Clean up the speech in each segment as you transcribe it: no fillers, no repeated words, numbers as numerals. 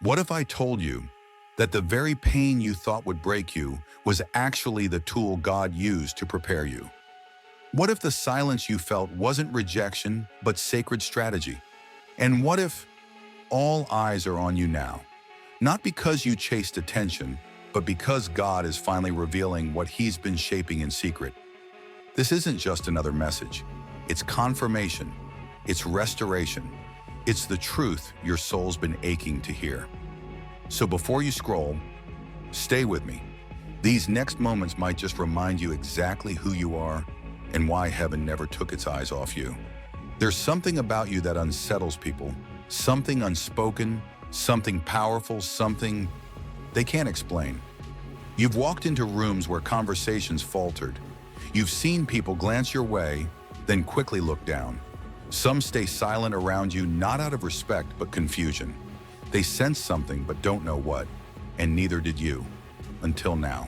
What if I told you that the very pain you thought would break you was actually the tool God used to prepare you? What if the silence you felt wasn't rejection, but sacred strategy? And what if all eyes are on you now? Not because you chased attention, but because God is finally revealing what He's been shaping in secret. This isn't just another message. It's confirmation. It's restoration. It's the truth your soul's been aching to hear. So before you scroll, stay with me. These next moments might just remind you exactly who you are and why heaven never took its eyes off you. There's something about you that unsettles people, something unspoken, something powerful, something they can't explain. You've walked into rooms where conversations faltered. You've seen people glance your way, then quickly look down. Some stay silent around you, not out of respect, but confusion. They sense something but don't know what, and neither did you, until now.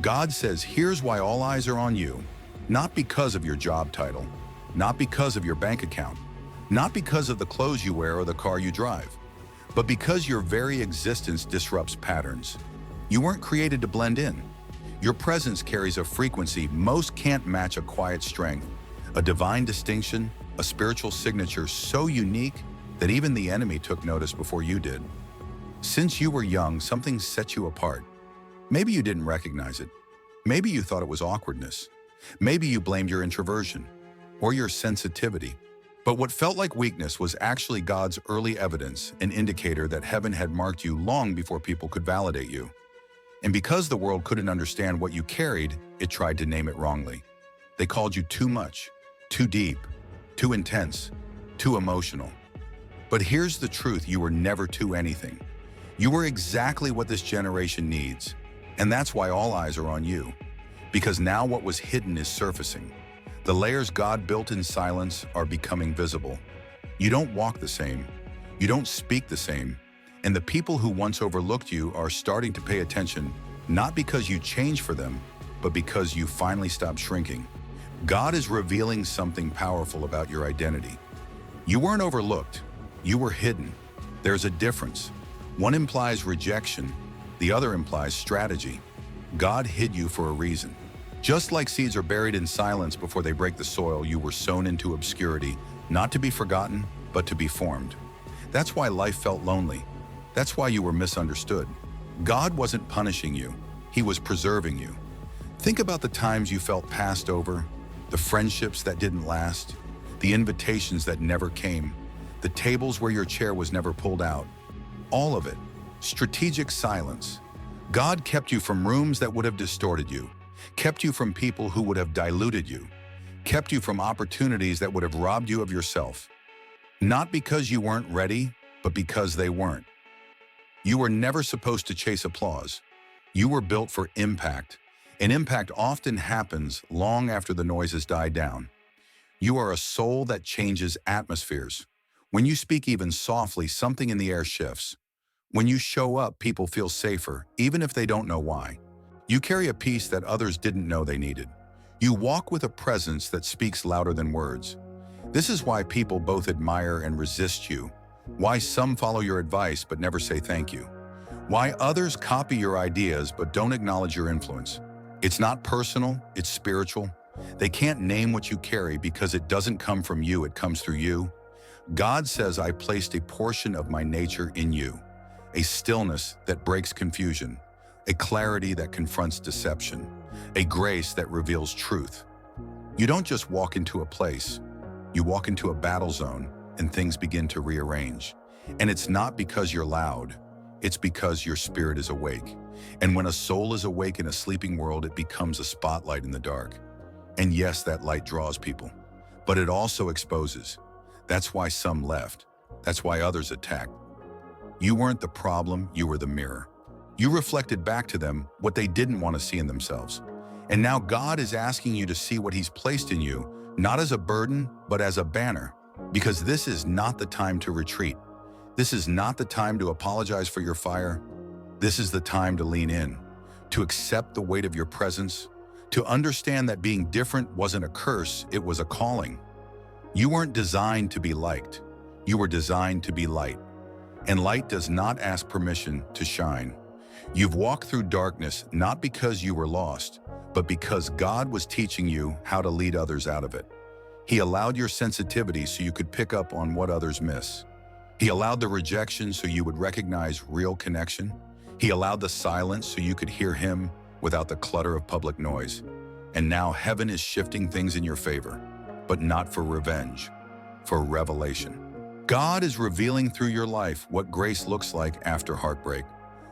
God says, here's why all eyes are on you, not because of your job title, not because of your bank account, not because of the clothes you wear or the car you drive, but because your very existence disrupts patterns. You weren't created to blend in. Your presence carries a frequency most can't match, a quiet strength, a divine distinction, a spiritual signature so unique that even the enemy took notice before you did. Since you were young, something set you apart. Maybe you didn't recognize it. Maybe you thought it was awkwardness. Maybe you blamed your introversion or your sensitivity. But what felt like weakness was actually God's early evidence, an indicator that heaven had marked you long before people could validate you. And because the world couldn't understand what you carried, it tried to name it wrongly. They called you too much, too deep, too intense, too emotional. But here's the truth: you were never too anything. You were exactly what this generation needs. And that's why all eyes are on you. Because now what was hidden is surfacing. The layers God built in silence are becoming visible. You don't walk the same. You don't speak the same. And the people who once overlooked you are starting to pay attention, not because you changed for them, but because you finally stopped shrinking. God is revealing something powerful about your identity. You weren't overlooked. You were hidden. There's a difference. One implies rejection. The other implies strategy. God hid you for a reason. Just like seeds are buried in silence before they break the soil, you were sown into obscurity, not to be forgotten, but to be formed. That's why life felt lonely. That's why you were misunderstood. God wasn't punishing you. He was preserving you. Think about the times you felt passed over, the friendships that didn't last, the invitations that never came, the tables where your chair was never pulled out. All of it. Strategic silence. God kept you from rooms that would have distorted you, kept you from people who would have diluted you, kept you from opportunities that would have robbed you of yourself. Not because you weren't ready, but because they weren't. You were never supposed to chase applause. You were built for impact, and impact often happens long after the noise has died down. You are a soul that changes atmospheres. When you speak even softly, something in the air shifts. When you show up, people feel safer, even if they don't know why. You carry a peace that others didn't know they needed. You walk with a presence that speaks louder than words. This is why people both admire and resist you. Why some follow your advice but never say thank you. Why others copy your ideas but don't acknowledge your influence. It's not personal, it's spiritual. They can't name what you carry because it doesn't come from you, it comes through you. God says, I placed a portion of my nature in you. A stillness that breaks confusion, a clarity that confronts deception, a grace that reveals truth. You don't just walk into a place, you walk into a battle zone and things begin to rearrange. And it's not because you're loud, it's because your spirit is awake. And when a soul is awake in a sleeping world, it becomes a spotlight in the dark. And yes, that light draws people, but it also exposes. That's why some left. That's why others attacked. You weren't the problem, you were the mirror. You reflected back to them what they didn't want to see in themselves. And now God is asking you to see what He's placed in you, not as a burden, but as a banner. Because this is not the time to retreat. This is not the time to apologize for your fire. This is the time to lean in, to accept the weight of your presence, to understand that being different wasn't a curse, it was a calling. You weren't designed to be liked. You were designed to be light. And light does not ask permission to shine. You've walked through darkness not because you were lost, but because God was teaching you how to lead others out of it. He allowed your sensitivity so you could pick up on what others miss. He allowed the rejection so you would recognize real connection. He allowed the silence so you could hear Him without the clutter of public noise. And now heaven is shifting things in your favor, but not for revenge, for revelation. God is revealing through your life what grace looks like after heartbreak,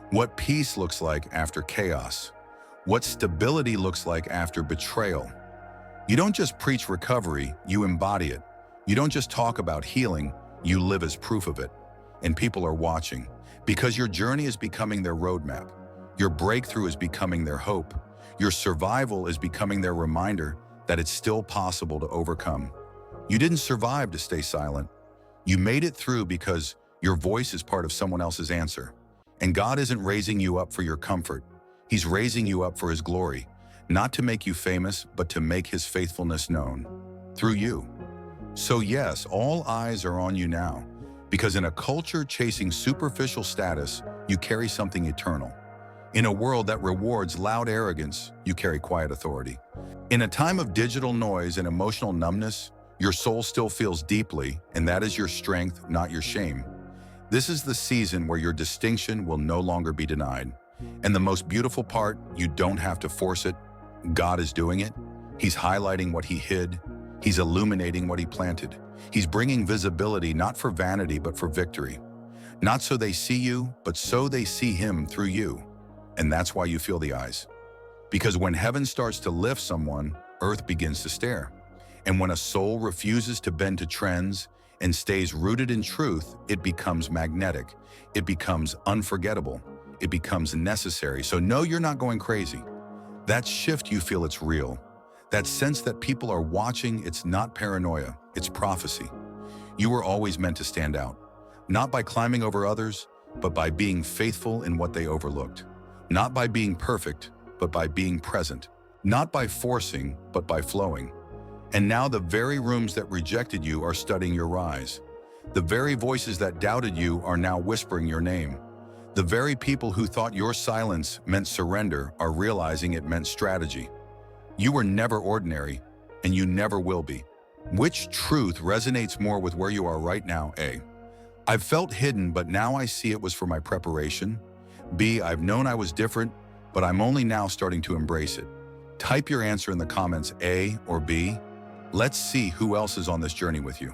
what peace looks like after chaos, what stability looks like after betrayal. You don't just preach recovery, you embody it. You don't just talk about healing, you live as proof of it. And people are watching, because your journey is becoming their roadmap. Your breakthrough is becoming their hope. Your survival is becoming their reminder that it's still possible to overcome. You didn't survive to stay silent. You made it through because your voice is part of someone else's answer. And God isn't raising you up for your comfort. He's raising you up for His glory, not to make you famous, but to make His faithfulness known through you. So yes, all eyes are on you now, because in a culture chasing superficial status, you carry something eternal. In a world that rewards loud arrogance, you carry quiet authority. In a time of digital noise and emotional numbness, your soul still feels deeply, and that is your strength, not your shame. This is the season where your distinction will no longer be denied. And the most beautiful part, you don't have to force it. God is doing it. He's highlighting what He hid. He's illuminating what He planted. He's bringing visibility not for vanity, but for victory. Not so they see you, but so they see Him through you. And that's why you feel the eyes. Because when heaven starts to lift someone, earth begins to stare. And when a soul refuses to bend to trends and stays rooted in truth, it becomes magnetic. It becomes unforgettable. It becomes necessary. So no, you're not going crazy. That shift, you feel it's real. That sense that people are watching, it's not paranoia, it's prophecy. You were always meant to stand out, not by climbing over others, but by being faithful in what they overlooked. Not by being perfect, but by being present. Not by forcing, but by flowing. And now the very rooms that rejected you are studying your rise. The very voices that doubted you are now whispering your name. The very people who thought your silence meant surrender are realizing it meant strategy. You were never ordinary, and you never will be. Which truth resonates more with where you are right now? A. I've felt hidden, but now I see it was for my preparation. B. I've known I was different, but I'm only now starting to embrace it. Type your answer in the comments, A or B. Let's see who else is on this journey with you.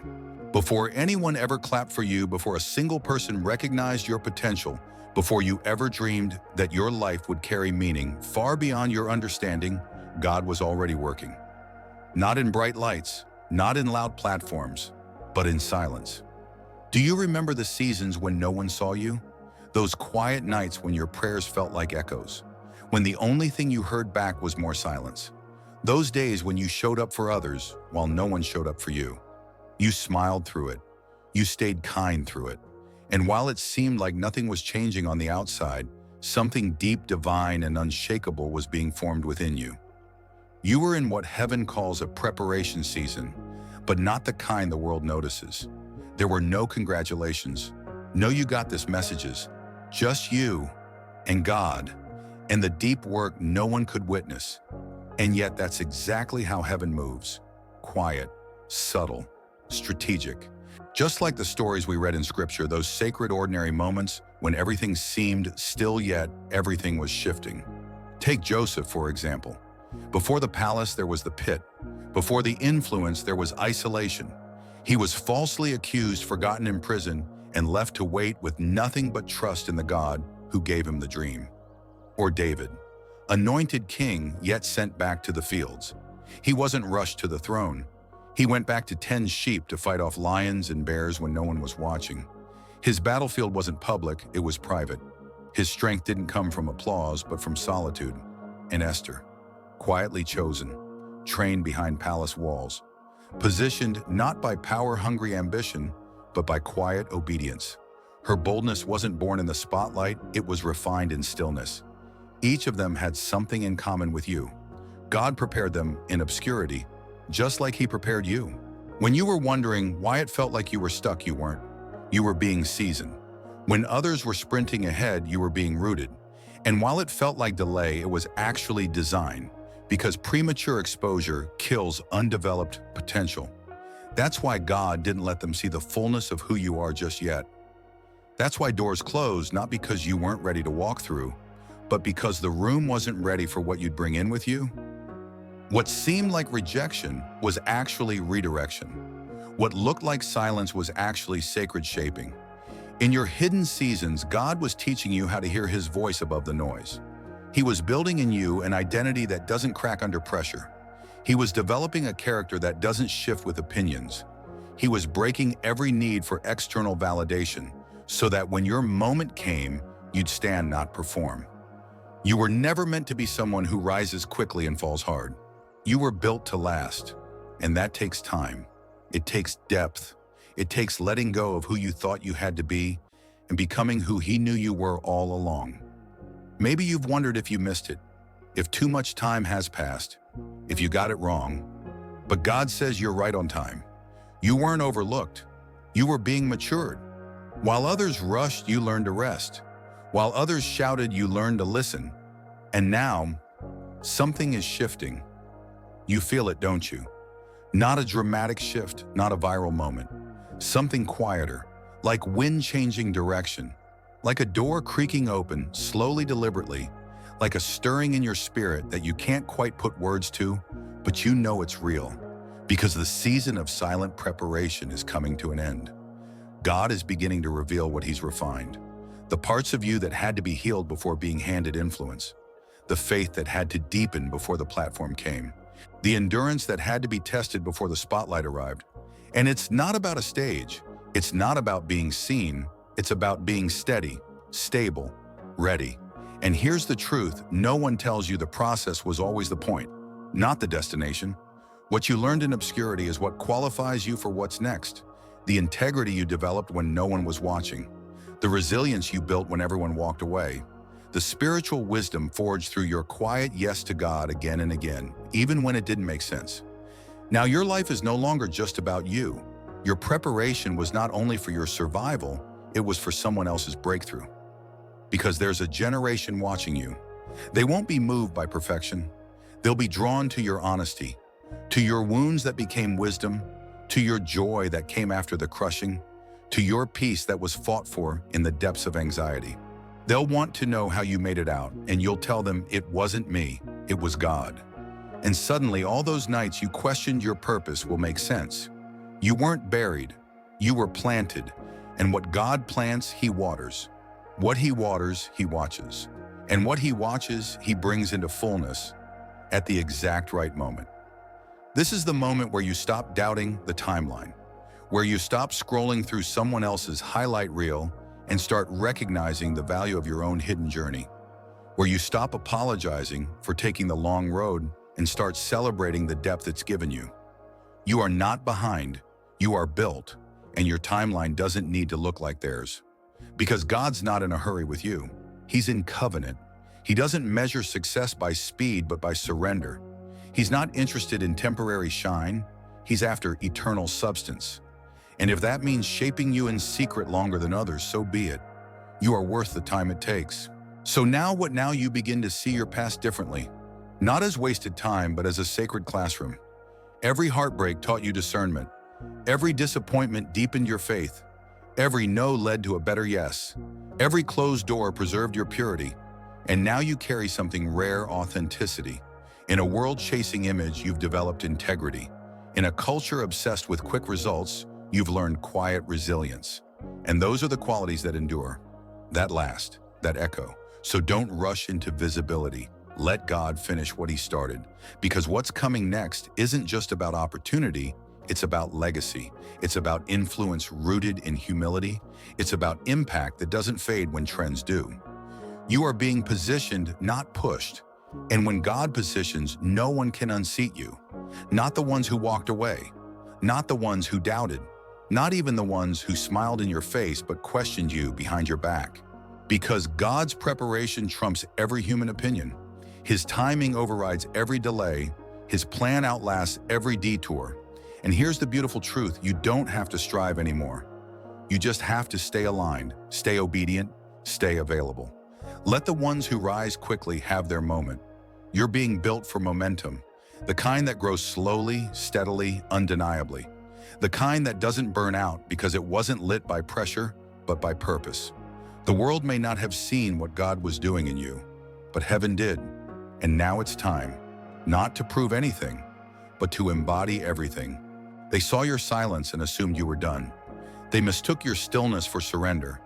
Before anyone ever clapped for you, before a single person recognized your potential, before you ever dreamed that your life would carry meaning far beyond your understanding, God was already working. Not in bright lights, not in loud platforms, but in silence. Do you remember the seasons when no one saw you? Those quiet nights when your prayers felt like echoes, when the only thing you heard back was more silence. Those days when you showed up for others while no one showed up for you. You smiled through it. You stayed kind through it. And while it seemed like nothing was changing on the outside, something deep, divine, and unshakable was being formed within you. You were in what heaven calls a preparation season, but not the kind the world notices. There were no congratulations, no "you got this" messages, just you and God, and the deep work no one could witness. And yet that's exactly how heaven moves. Quiet, subtle, strategic. Just like the stories we read in Scripture, those sacred ordinary moments when everything seemed still yet everything was shifting. Take Joseph, for example. Before the palace, there was the pit. Before the influence, there was isolation. He was falsely accused, forgotten in prison, and left to wait with nothing but trust in the God who gave him the dream. Or David, anointed king, yet sent back to the fields. He wasn't rushed to the throne. He went back to tend sheep to fight off lions and bears when no one was watching. His battlefield wasn't public, it was private. His strength didn't come from applause, but from solitude. And Esther, quietly chosen, trained behind palace walls, positioned not by power-hungry ambition, but by quiet obedience. Her boldness wasn't born in the spotlight, it was refined in stillness. Each of them had something in common with you. God prepared them in obscurity, just like He prepared you. When you were wondering why it felt like you were stuck, you weren't. You were being seasoned. When others were sprinting ahead, you were being rooted. And while it felt like delay, it was actually design, because premature exposure kills undeveloped potential. That's why God didn't let them see the fullness of who you are just yet. That's why doors closed, not because you weren't ready to walk through, but because the room wasn't ready for what you'd bring in with you. What seemed like rejection was actually redirection. What looked like silence was actually sacred shaping. In your hidden seasons, God was teaching you how to hear His voice above the noise. He was building in you an identity that doesn't crack under pressure. He was developing a character that doesn't shift with opinions. He was breaking every need for external validation so that when your moment came, you'd stand, not perform. You were never meant to be someone who rises quickly and falls hard. You were built to last, and that takes time. It takes depth. It takes letting go of who you thought you had to be and becoming who He knew you were all along. Maybe you've wondered if you missed it, if too much time has passed, if you got it wrong. But God says you're right on time. You weren't overlooked. You were being matured. While others rushed, you learned to rest. While others shouted, you learned to listen. And now, something is shifting. You feel it, don't you? Not a dramatic shift, not a viral moment. Something quieter, like wind changing direction, like a door creaking open, slowly, deliberately, like a stirring in your spirit that you can't quite put words to, but you know it's real, because the season of silent preparation is coming to an end. God is beginning to reveal what He's refined, the parts of you that had to be healed before being handed influence, the faith that had to deepen before the platform came, the endurance that had to be tested before the spotlight arrived. And it's not about a stage. It's not about being seen. It's about being steady, stable, ready. And here's the truth. No one tells you the process was always the point, not the destination. What you learned in obscurity is what qualifies you for what's next. The integrity you developed when no one was watching. The resilience you built when everyone walked away. The spiritual wisdom forged through your quiet yes to God again and again, even when it didn't make sense. Now your life is no longer just about you. Your preparation was not only for your survival, it was for someone else's breakthrough. Because there's a generation watching you. They won't be moved by perfection. They'll be drawn to your honesty, to your wounds that became wisdom, to your joy that came after the crushing, to your peace that was fought for in the depths of anxiety. They'll want to know how you made it out, and you'll tell them it wasn't me, it was God. And suddenly all those nights you questioned your purpose will make sense. You weren't buried, you were planted, and what God plants, He waters. What He waters, He watches. And what He watches, He brings into fullness at the exact right moment. This is the moment where you stop doubting the timeline, where you stop scrolling through someone else's highlight reel and start recognizing the value of your own hidden journey, where you stop apologizing for taking the long road and start celebrating the depth it's given you. You are not behind, you are built, and your timeline doesn't need to look like theirs. Because God's not in a hurry with you. He's in covenant. He doesn't measure success by speed, but by surrender. He's not interested in temporary shine. He's after eternal substance. And if that means shaping you in secret longer than others, so be it. You are worth the time it takes. So now you begin to see your past differently. Not as wasted time, but as a sacred classroom. Every heartbreak taught you discernment. Every disappointment deepened your faith. Every no led to a better yes. Every closed door preserved your purity. And now you carry something rare: authenticity. In a world chasing image, you've developed integrity. In a culture obsessed with quick results, you've learned quiet resilience. And those are the qualities that endure, that last, that echo. So don't rush into visibility. Let God finish what He started. Because what's coming next isn't just about opportunity, it's about legacy. It's about influence rooted in humility. It's about impact that doesn't fade when trends do. You are being positioned, not pushed. And when God positions, no one can unseat you. Not the ones who walked away. Not the ones who doubted. Not even the ones who smiled in your face but questioned you behind your back. Because God's preparation trumps every human opinion. His timing overrides every delay. His plan outlasts every detour. And here's the beautiful truth: you don't have to strive anymore. You just have to stay aligned, stay obedient, stay available. Let the ones who rise quickly have their moment. You're being built for momentum, the kind that grows slowly, steadily, undeniably. The kind that doesn't burn out because it wasn't lit by pressure, but by purpose. The world may not have seen what God was doing in you, but heaven did. And now it's time, not to prove anything, but to embody everything. They saw your silence and assumed you were done. They mistook your stillness for surrender.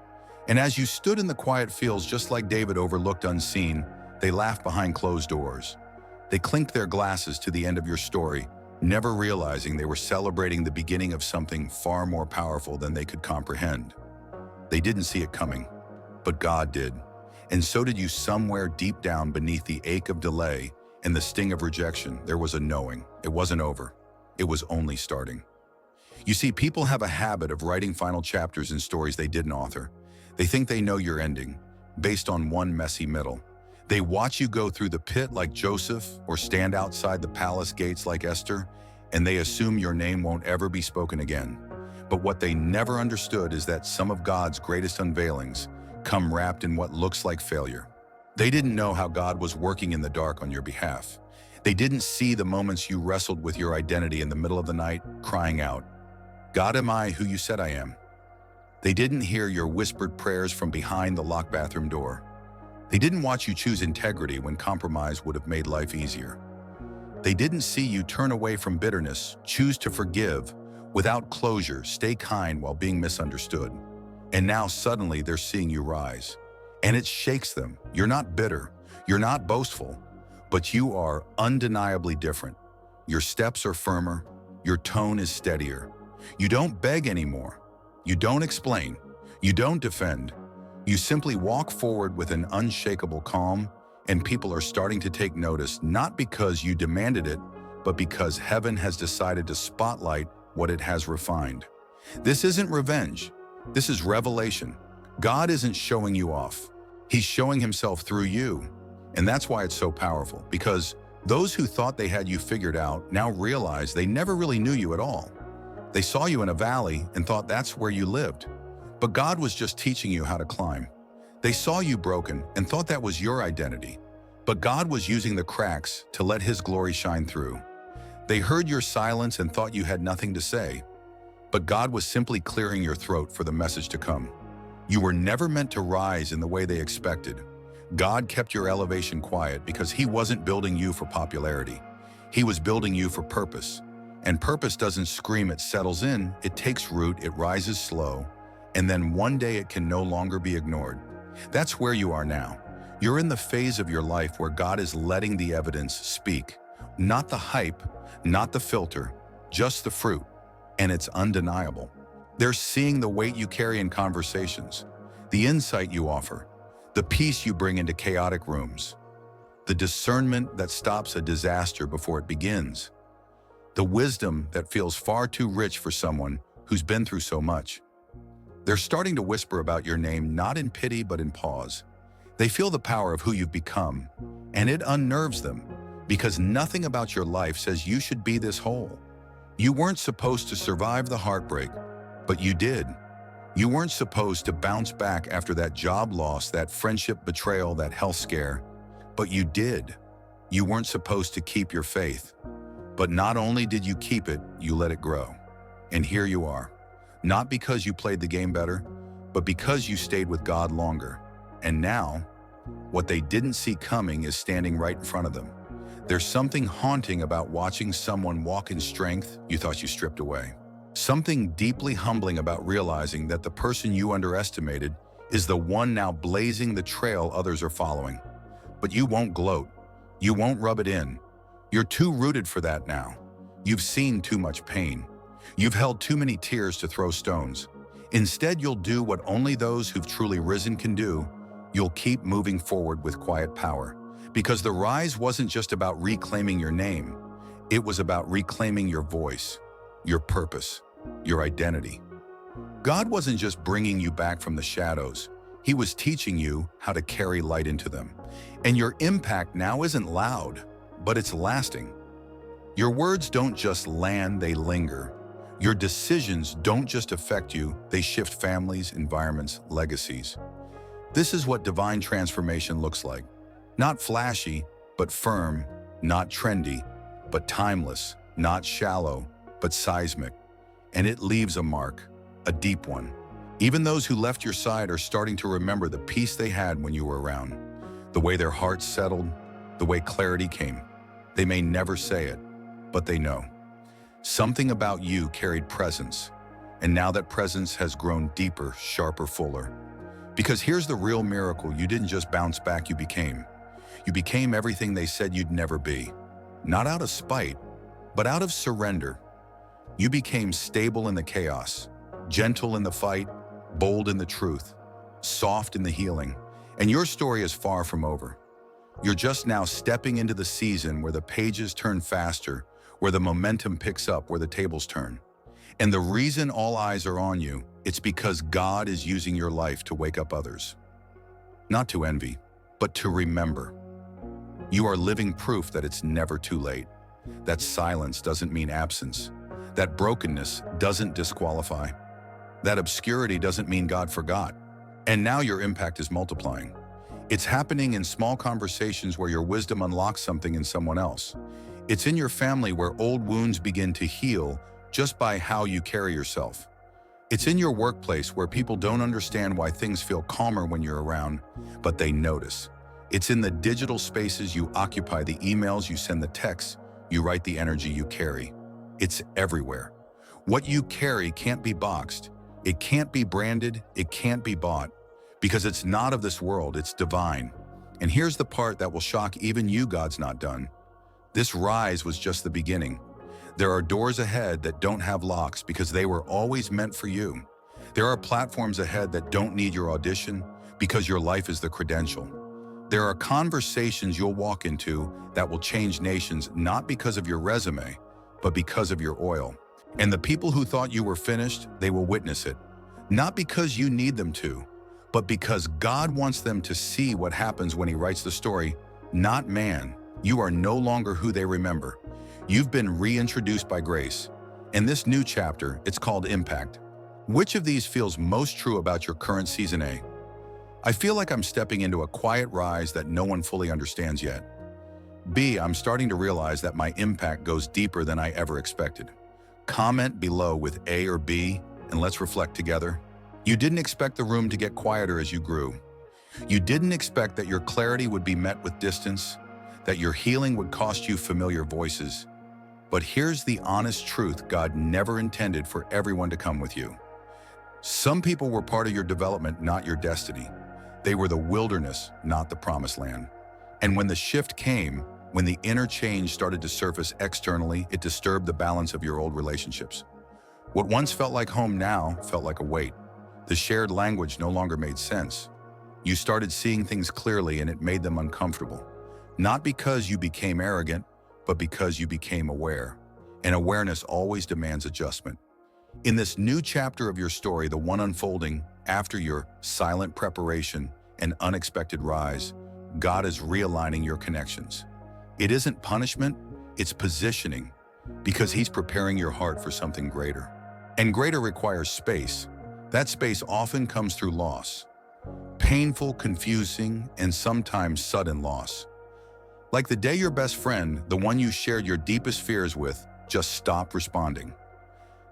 And as you stood in the quiet fields just like David overlooked unseen, they laughed behind closed doors. They clinked their glasses to the end of your story, never realizing they were celebrating the beginning of something far more powerful than they could comprehend. They didn't see it coming, but God did. And so did you. Somewhere deep down beneath the ache of delay and the sting of rejection, there was a knowing. It wasn't over. It was only starting. You see, people have a habit of writing final chapters in stories they didn't author. They think they know your ending, based on one messy middle. They watch you go through the pit like Joseph or stand outside the palace gates like Esther, and they assume your name won't ever be spoken again. But what they never understood is that some of God's greatest unveilings come wrapped in what looks like failure. They didn't know how God was working in the dark on your behalf. They didn't see the moments you wrestled with your identity in the middle of the night, crying out, "God, am I who you said I am?" They didn't hear your whispered prayers from behind the locked bathroom door. They didn't watch you choose integrity when compromise would have made life easier. They didn't see you turn away from bitterness, choose to forgive, without closure, stay kind while being misunderstood. And now suddenly they're seeing you rise. And it shakes them. You're not bitter, you're not boastful, but you are undeniably different. Your steps are firmer, your tone is steadier. You don't beg anymore. You don't explain. You don't defend. You simply walk forward with an unshakable calm, and people are starting to take notice, not because you demanded it, but because heaven has decided to spotlight what it has refined. This isn't revenge. This is revelation. God isn't showing you off. He's showing himself through you. And that's why it's so powerful, because those who thought they had you figured out now realize they never really knew you at all. They saw you in a valley and thought that's where you lived. But God was just teaching you how to climb. They saw you broken and thought that was your identity. But God was using the cracks to let his glory shine through. They heard your silence and thought you had nothing to say. But God was simply clearing your throat for the message to come. You were never meant to rise in the way they expected. God kept your elevation quiet because he wasn't building you for popularity. He was building you for purpose. And purpose doesn't scream, it settles in, it takes root, it rises slow, and then one day it can no longer be ignored. That's where you are now. You're in the phase of your life where God is letting the evidence speak. Not the hype, not the filter, just the fruit. And it's undeniable. They're seeing the weight you carry in conversations, the insight you offer, the peace you bring into chaotic rooms, the discernment that stops a disaster before it begins, the wisdom that feels far too rich for someone who's been through so much. They're starting to whisper about your name, not in pity, but in pause. They feel the power of who you've become, and it unnerves them because nothing about your life says you should be this whole. You weren't supposed to survive the heartbreak, but you did. You weren't supposed to bounce back after that job loss, that friendship betrayal, that health scare, but you did. You weren't supposed to keep your faith. But not only did you keep it, you let it grow. And here you are. Not because you played the game better, but because you stayed with God longer. And now, what they didn't see coming is standing right in front of them. There's something haunting about watching someone walk in strength you thought you stripped away. Something deeply humbling about realizing that the person you underestimated is the one now blazing the trail others are following. But you won't gloat. You won't rub it in. You're too rooted for that now. You've seen too much pain. You've held too many tears to throw stones. Instead, you'll do what only those who've truly risen can do. You'll keep moving forward with quiet power. Because the rise wasn't just about reclaiming your name. It was about reclaiming your voice, your purpose, your identity. God wasn't just bringing you back from the shadows. He was teaching you how to carry light into them. And your impact now isn't loud, but it's lasting. Your words don't just land, they linger. Your decisions don't just affect you, they shift families, environments, legacies. This is what divine transformation looks like. Not flashy, but firm, not trendy, but timeless, not shallow, but seismic. And it leaves a mark, a deep one. Even those who left your side are starting to remember the peace they had when you were around, the way their hearts settled, the way clarity came. They may never say it, but they know. Something about you carried presence, and now that presence has grown deeper, sharper, fuller. Because here's the real miracle: you didn't just bounce back, you became. You became everything they said you'd never be. Not out of spite, but out of surrender. You became stable in the chaos, gentle in the fight, bold in the truth, soft in the healing. And your story is far from over. You're just now stepping into the season where the pages turn faster, where the momentum picks up, where the tables turn. And the reason all eyes are on you, it's because God is using your life to wake up others. Not to envy, but to remember. You are living proof that it's never too late. That silence doesn't mean absence. That brokenness doesn't disqualify. That obscurity doesn't mean God forgot. And now your impact is multiplying. It's happening in small conversations where your wisdom unlocks something in someone else. It's in your family where old wounds begin to heal just by how you carry yourself. It's in your workplace where people don't understand why things feel calmer when you're around, but they notice. It's in the digital spaces you occupy, the emails you send, the texts you write, the energy you carry. It's everywhere. What you carry can't be boxed. It can't be branded. It can't be bought. Because it's not of this world, it's divine. And here's the part that will shock even you: God's not done. This rise was just the beginning. There are doors ahead that don't have locks because they were always meant for you. There are platforms ahead that don't need your audition because your life is the credential. There are conversations you'll walk into that will change nations, not because of your resume, but because of your oil. And the people who thought you were finished, they will witness it. Not because you need them to, but because God wants them to see what happens when He writes the story, not man. You are no longer who they remember. You've been reintroduced by grace. In this new chapter, it's called Impact. Which of these feels most true about your current season A? I feel like I'm stepping into a quiet rise that no one fully understands yet. B, I'm starting to realize that my impact goes deeper than I ever expected. Comment below with A or B, and let's reflect together. You didn't expect the room to get quieter as you grew. You didn't expect that your clarity would be met with distance, that your healing would cost you familiar voices. But here's the honest truth: God never intended for everyone to come with you. Some people were part of your development, not your destiny. They were the wilderness, not the promised land. And when the shift came, when the inner change started to surface externally, it disturbed the balance of your old relationships. What once felt like home now felt like a weight. The shared language no longer made sense. You started seeing things clearly, and it made them uncomfortable. Not because you became arrogant, but because you became aware. And awareness always demands adjustment. In this new chapter of your story, the one unfolding after your silent preparation and unexpected rise, God is realigning your connections. It isn't punishment, it's positioning, because He's preparing your heart for something greater. And greater requires space. That space often comes through loss. Painful, confusing, and sometimes sudden loss. Like the day your best friend, the one you shared your deepest fears with, just stopped responding.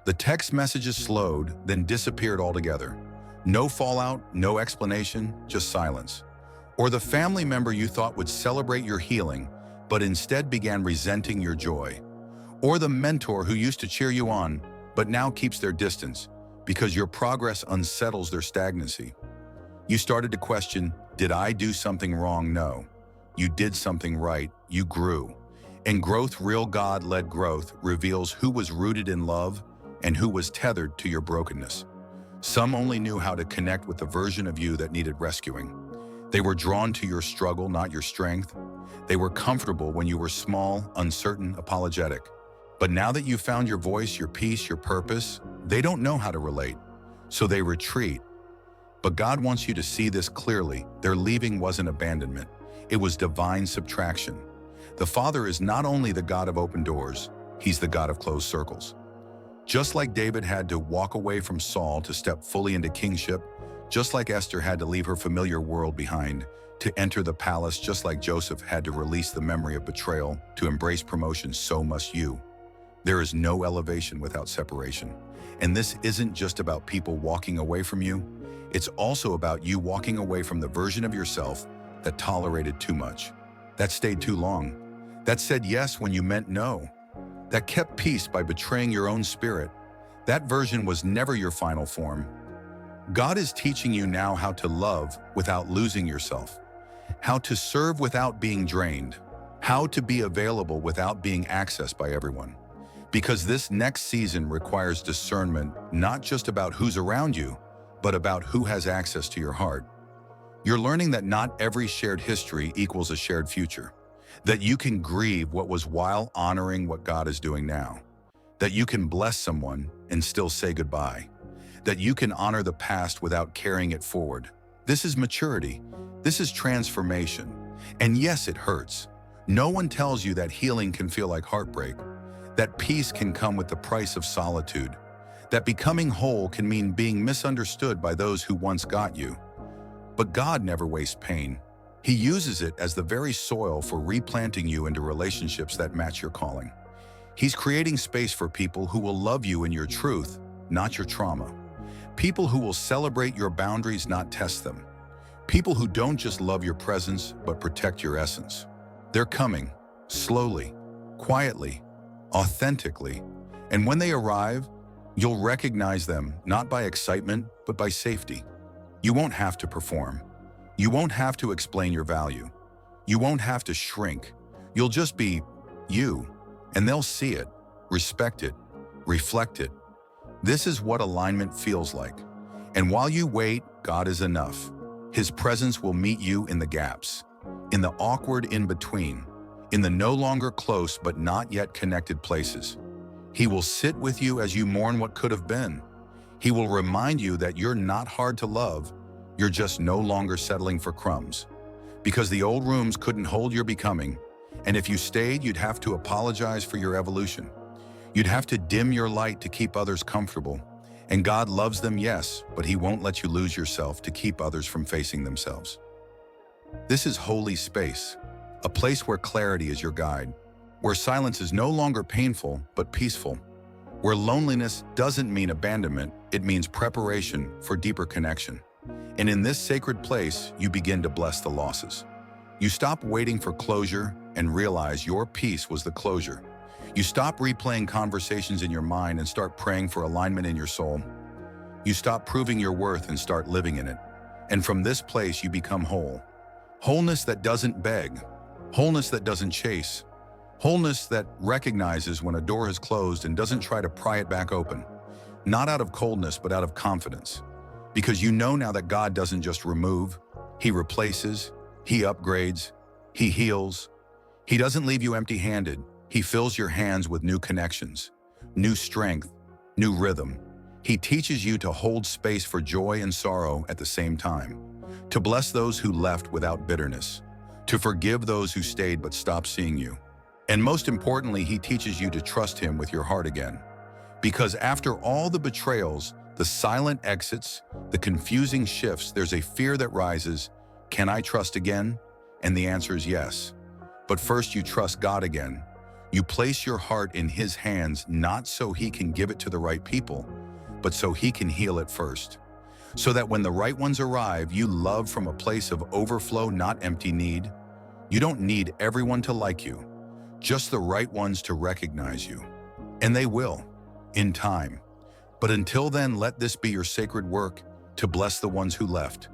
The text messages slowed, then disappeared altogether. No fallout, no explanation, just silence. Or the family member you thought would celebrate your healing, but instead began resenting your joy. Or the mentor who used to cheer you on, but now keeps their distance because your progress unsettles their stagnancy. You started to question, did I do something wrong? No. You did something right. You grew. And growth, real God-led growth, reveals who was rooted in love and who was tethered to your brokenness. Some only knew how to connect with the version of you that needed rescuing. They were drawn to your struggle, not your strength. They were comfortable when you were small, uncertain, apologetic. But now that you've found your voice, your peace, your purpose, they don't know how to relate, so they retreat. But God wants you to see this clearly. Their leaving wasn't abandonment. It was divine subtraction. The Father is not only the God of open doors, He's the God of closed circles. Just like David had to walk away from Saul to step fully into kingship, just like Esther had to leave her familiar world behind to enter the palace, just like Joseph had to release the memory of betrayal to embrace promotion, so must you. There is no elevation without separation. And this isn't just about people walking away from you. It's also about you walking away from the version of yourself that tolerated too much, that stayed too long, that said yes when you meant no, that kept peace by betraying your own spirit. That version was never your final form. God is teaching you now how to love without losing yourself, how to serve without being drained, how to be available without being accessed by everyone. Because this next season requires discernment, not just about who's around you, but about who has access to your heart. You're learning that not every shared history equals a shared future, that you can grieve what was while honoring what God is doing now, that you can bless someone and still say goodbye, that you can honor the past without carrying it forward. This is maturity. This is transformation. And yes, it hurts. No one tells you that healing can feel like heartbreak, that peace can come with the price of solitude, that becoming whole can mean being misunderstood by those who once got you. But God never wastes pain. He uses it as the very soil for replanting you into relationships that match your calling. He's creating space for people who will love you in your truth, not your trauma. People who will celebrate your boundaries, not test them. People who don't just love your presence, but protect your essence. They're coming, slowly, quietly, authentically. And when they arrive, you'll recognize them not by excitement, but by safety. You won't have to perform. You won't have to explain your value. You won't have to shrink. You'll just be you, and they'll see it, respect it, reflect it. This is what alignment feels like. And while you wait, God is enough. His presence will meet you in the gaps, in the awkward in-between, in the no longer close but not yet connected places. He will sit with you as you mourn what could have been. He will remind you that you're not hard to love, you're just no longer settling for crumbs. Because the old rooms couldn't hold your becoming, and if you stayed, you'd have to apologize for your evolution. You'd have to dim your light to keep others comfortable. And God loves them, yes, but He won't let you lose yourself to keep others from facing themselves. This is holy space, a place where clarity is your guide, where silence is no longer painful but peaceful, where loneliness doesn't mean abandonment, it means preparation for deeper connection. And in this sacred place, you begin to bless the losses. You stop waiting for closure and realize your peace was the closure. You stop replaying conversations in your mind and start praying for alignment in your soul. You stop proving your worth and start living in it. And from this place, you become whole. Wholeness that doesn't beg. Wholeness that doesn't chase. Wholeness that recognizes when a door is closed and doesn't try to pry it back open. Not out of coldness, but out of confidence. Because you know now that God doesn't just remove, He replaces, He upgrades, He heals. He doesn't leave you empty-handed. He fills your hands with new connections, new strength, new rhythm. He teaches you to hold space for joy and sorrow at the same time, to bless those who left without bitterness, to forgive those who stayed but stopped seeing you. And most importantly, He teaches you to trust Him with your heart again. Because after all the betrayals, the silent exits, the confusing shifts, there's a fear that rises. Can I trust again? And the answer is yes. But first you trust God again. You place your heart in His hands, not so He can give it to the right people, but so He can heal it first. So that when the right ones arrive, you love from a place of overflow, not empty need. You don't need everyone to like you, just the right ones to recognize you. And they will, in time. But until then, let this be your sacred work, to bless the ones who left,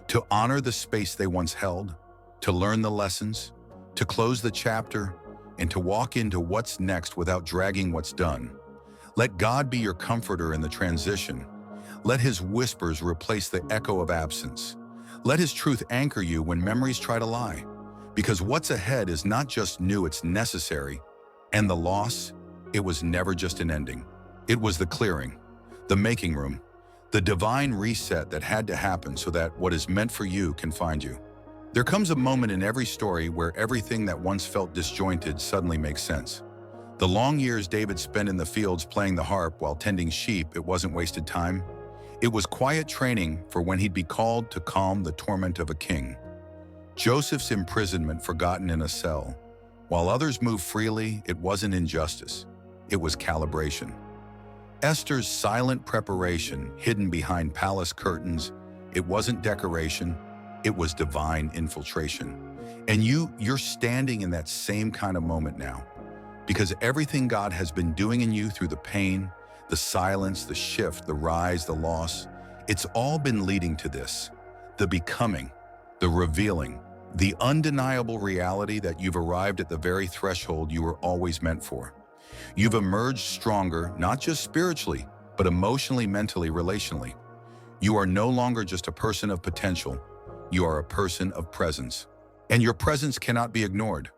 to honor the space they once held, to learn the lessons, to close the chapter, and to walk into what's next without dragging what's done. Let God be your comforter in the transition. Let His whispers replace the echo of absence. Let His truth anchor you when memories try to lie. Because what's ahead is not just new, it's necessary. And the loss, it was never just an ending. It was the clearing, the making room, the divine reset that had to happen so that what is meant for you can find you. There comes a moment in every story where everything that once felt disjointed suddenly makes sense. The long years David spent in the fields playing the harp while tending sheep, it wasn't wasted time. It was quiet training for when he'd be called to calm the torment of a king. Joseph's imprisonment forgotten in a cell. While others moved freely, it wasn't injustice. It was calibration. Esther's silent preparation, hidden behind palace curtains, it wasn't decoration, it was divine infiltration. And you're standing in that same kind of moment now. Because everything God has been doing in you through the pain, the silence, the shift, the rise, the loss, it's all been leading to this. The becoming, the revealing, the undeniable reality that you've arrived at the very threshold you were always meant for. You've emerged stronger, not just spiritually, but emotionally, mentally, relationally. You are no longer just a person of potential. You are a person of presence. And your presence cannot be ignored.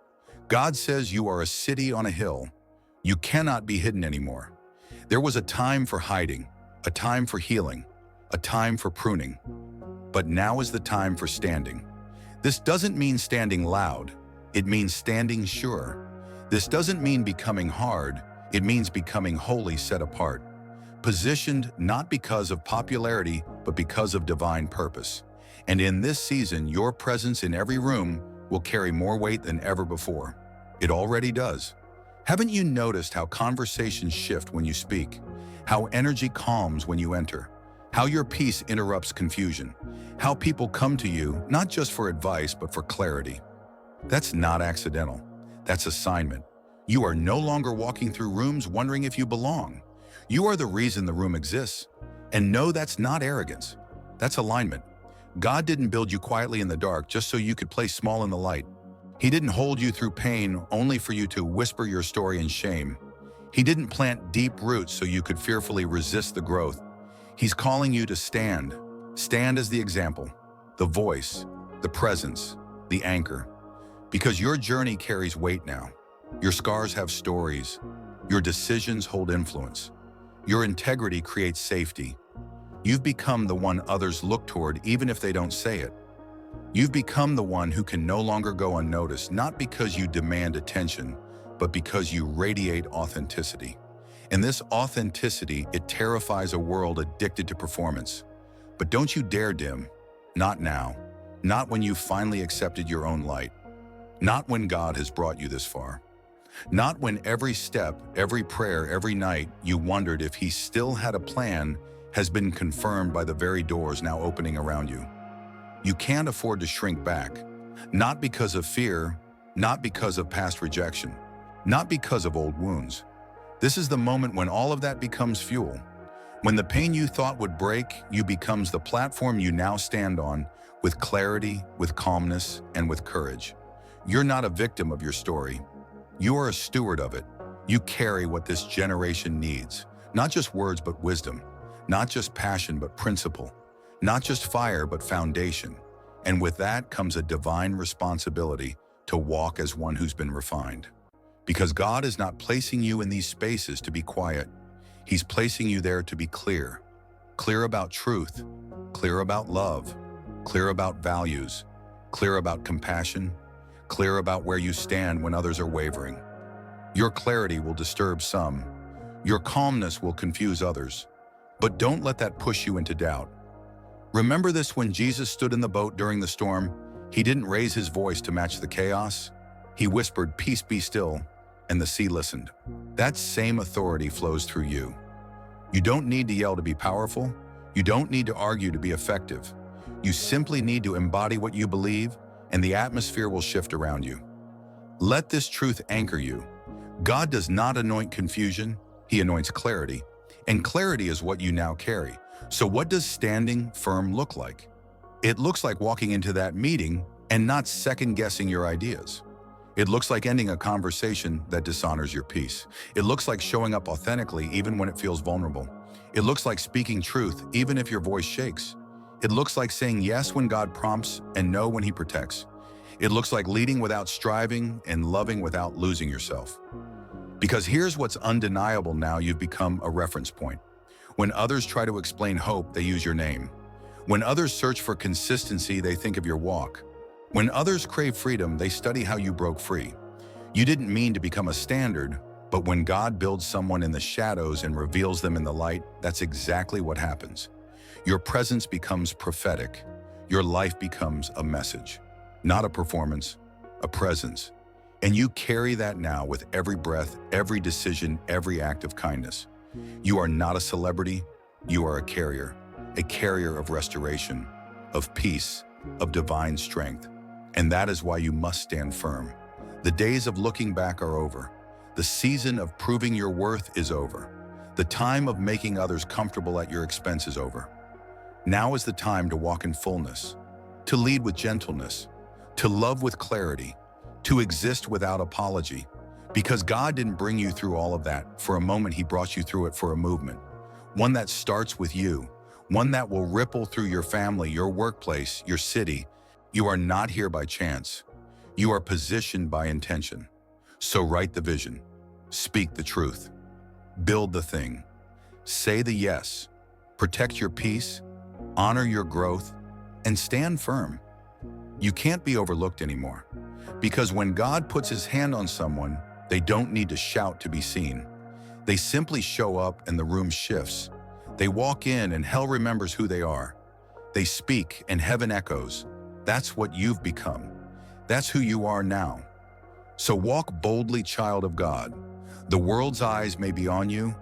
God says you are a city on a hill. You cannot be hidden anymore. There was a time for hiding, a time for healing, a time for pruning. But now is the time for standing. This doesn't mean standing loud. It means standing sure. This doesn't mean becoming hard. It means becoming wholly set apart. Positioned not because of popularity, but because of divine purpose. And in this season, your presence in every room will carry more weight than ever before. It already does. Haven't you noticed how conversations shift when you speak? How energy calms when you enter? How your peace interrupts confusion? How people come to you not just for advice, but for clarity? That's not accidental. That's assignment. You are no longer walking through rooms wondering if you belong. You are the reason the room exists. And no, that's not arrogance. That's alignment. God didn't build you quietly in the dark just so you could play small in the light. He didn't hold you through pain only for you to whisper your story in shame. He didn't plant deep roots so you could fearfully resist the growth. He's calling you to stand. Stand as the example, the voice, the presence, the anchor. Because your journey carries weight now. Your scars have stories. Your decisions hold influence. Your integrity creates safety. You've become the one others look toward even if they don't say it. You've become the one who can no longer go unnoticed, not because you demand attention, but because you radiate authenticity. And this authenticity, it terrifies a world addicted to performance. But don't you dare dim. Not now. Not when you've finally accepted your own light. Not when God has brought you this far. Not when every step, every prayer, every night you wondered if He still had a plan has been confirmed by the very doors now opening around you. You can't afford to shrink back. Not because of fear, not because of past rejection, not because of old wounds. This is the moment when all of that becomes fuel. When the pain you thought would break you becomes the platform you now stand on with clarity, with calmness, and with courage. You're not a victim of your story. You are a steward of it. You carry what this generation needs. Not just words, but wisdom. Not just passion, but principle. Not just fire, but foundation. And with that comes a divine responsibility to walk as one who's been refined. Because God is not placing you in these spaces to be quiet. He's placing you there to be clear. Clear about truth, clear about love, clear about values, clear about compassion, clear about where you stand when others are wavering. Your clarity will disturb some. Your calmness will confuse others. But don't let that push you into doubt. Remember this: when Jesus stood in the boat during the storm, He didn't raise His voice to match the chaos. He whispered, "Peace, be still," and the sea listened. That same authority flows through you. You don't need to yell to be powerful. You don't need to argue to be effective. You simply need to embody what you believe, and the atmosphere will shift around you. Let this truth anchor you. God does not anoint confusion, He anoints clarity. And clarity is what you now carry. So what does standing firm look like? It looks like walking into that meeting and not second-guessing your ideas. It looks like ending a conversation that dishonors your peace. It looks like showing up authentically even when it feels vulnerable. It looks like speaking truth even if your voice shakes. It looks like saying yes when God prompts and no when He protects. It looks like leading without striving and loving without losing yourself. Because here's what's undeniable now: you've become a reference point. When others try to explain hope, they use your name. When others search for consistency, they think of your walk. When others crave freedom, they study how you broke free. You didn't mean to become a standard, But when God builds someone in the shadows and reveals them in the light, that's exactly what happens. Your presence becomes prophetic. Your life becomes a message, not a performance, a presence. And you carry that now with every breath, every decision, every act of kindness. You are not a celebrity, you are a carrier of restoration, of peace, of divine strength. And that is why you must stand firm. The days of looking back are over. The season of proving your worth is over. The time of making others comfortable at your expense is over. Now is the time to walk in fullness, to lead with gentleness, to love with clarity, to exist without apology. Because God didn't bring you through all of that for a moment, He brought you through it for a movement. One that starts with you, one that will ripple through your family, your workplace, your city. You are not here by chance. You are positioned by intention. So write the vision, speak the truth, build the thing, say the yes, protect your peace, honor your growth, and stand firm. You can't be overlooked anymore. Because when God puts His hand on someone, they don't need to shout to be seen. They simply show up and the room shifts. They walk in and hell remembers who they are. They speak and heaven echoes. That's what you've become. That's who you are now. So walk boldly, child of God. The world's eyes may be on you,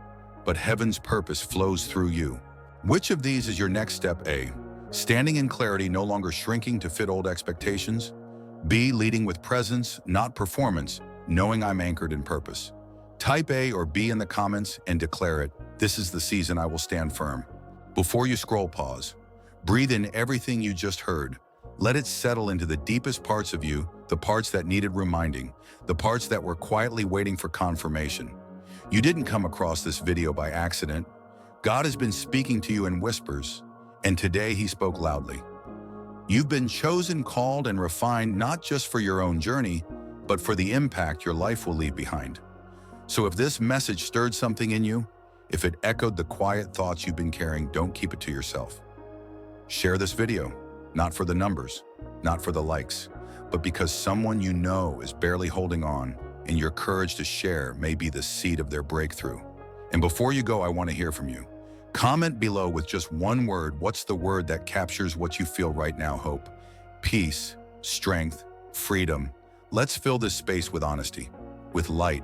but heaven's purpose flows through you. Which of these is your next step? A, standing in clarity, no longer shrinking to fit old expectations. B, leading with presence, not performance, knowing I'm anchored in purpose. Type A or B in the comments and declare it. This is the season I will stand firm. Before you scroll, pause. Breathe in everything you just heard. Let it settle into the deepest parts of you, the parts that needed reminding, the parts that were quietly waiting for confirmation. You didn't come across this video by accident. God has been speaking to you in whispers, and today He spoke loudly. You've been chosen, called, and refined not just for your own journey, but for the impact your life will leave behind. So if this message stirred something in you, if it echoed the quiet thoughts you've been carrying, don't keep it to yourself. Share this video, not for the numbers, not for the likes, but because someone you know is barely holding on, and your courage to share may be the seed of their breakthrough. And before you go, I want to hear from you. Comment below with just one word. What's the word that captures what you feel right now? Hope, peace, strength, freedom. Let's fill this space with honesty, with light,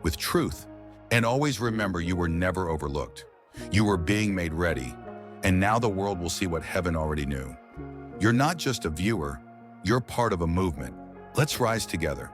with truth. And always remember, you were never overlooked. You were being made ready. And now the world will see what heaven already knew. You're not just a viewer, you're part of a movement. Let's rise together.